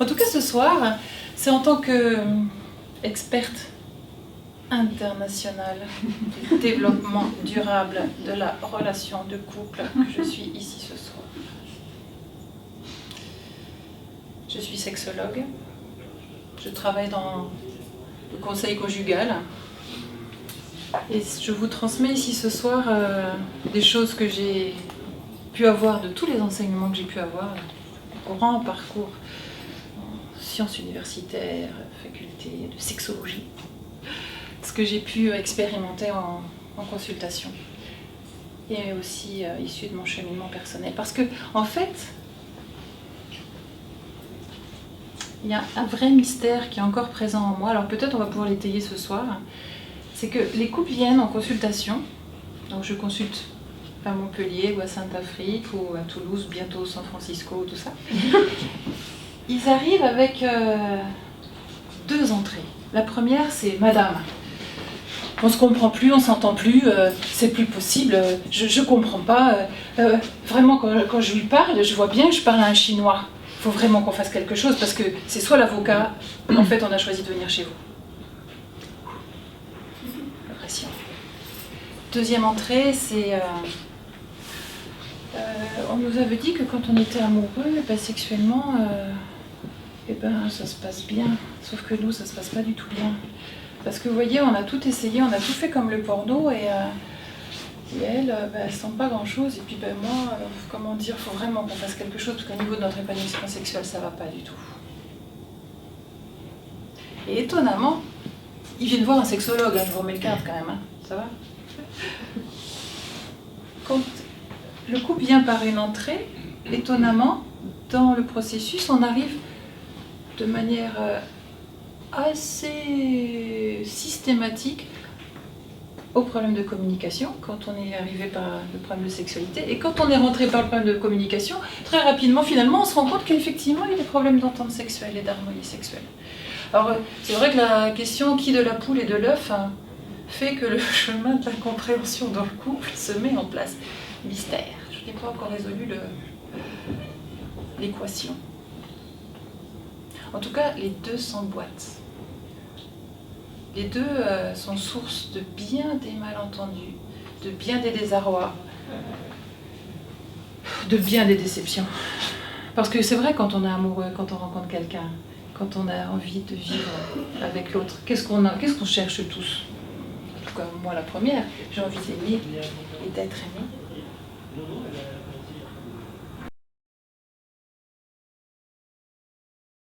En tout cas, ce soir, c'est en tant qu'experte internationale du développement durable de la relation de couple que je suis ici ce soir. Je suis sexologue, je travaille dans le conseil conjugal et je vous transmets ici ce soir des choses que j'ai pu avoir, de tous les enseignements que j'ai pu avoir, grand parcours en sciences universitaires, faculté de sexologie, ce que j'ai pu expérimenter en consultation et aussi issu de mon cheminement personnel. Parce que, en fait, il y a un vrai mystère qui est encore présent en moi, alors peut-être on va pouvoir l'étayer ce soir, c'est que les couples viennent en consultation, donc je consulte à Montpellier ou à Sainte-Afrique ou à Toulouse, bientôt San Francisco, tout ça. Ils arrivent avec deux entrées. La première, c'est « Madame, on se comprend plus, on s'entend plus, c'est plus possible, je comprends pas. Vraiment, quand je lui parle, je vois bien que je parle à un Chinois. Il faut vraiment qu'on fasse quelque chose parce que c'est soit l'avocat, en fait, on a choisi de venir chez vous. » Pression. Deuxième entrée, c'est... on nous avait dit que quand on était amoureux, sexuellement, ça se passe bien. Sauf que nous, ça se passe pas du tout bien. Parce que vous voyez, on a tout essayé, on a tout fait comme le porno et elle, elle sent pas grand-chose. Et puis moi, comment dire, il faut vraiment qu'on fasse quelque chose parce qu'au niveau de notre épanouissement sexuel, ça va pas du tout. Et étonnamment, ils viennent voir un sexologue, je vous remets le cadre quand même, ça va? Quand le couple vient par une entrée, étonnamment, dans le processus, on arrive de manière assez systématique au problème de communication, quand on est arrivé par le problème de sexualité. Et quand on est rentré par le problème de communication, très rapidement, finalement, on se rend compte qu'effectivement, il y a des problèmes d'entente sexuelle et d'harmonie sexuelle. Alors, c'est vrai que la question qui de la poule et de l'œuf fait que le chemin de la compréhension dans le couple se met en place. Mystère. Je n'ai pas encore résolu l'équation. En tout cas, les deux s'emboîtent. Les deux sont source de bien des malentendus, de bien des désarrois, de bien des déceptions. Parce que c'est vrai, quand on est amoureux, quand on rencontre quelqu'un, quand on a envie de vivre avec l'autre, qu'est-ce qu'on cherche tous? En tout cas, moi la première, j'ai envie d'aimer et d'être aimée.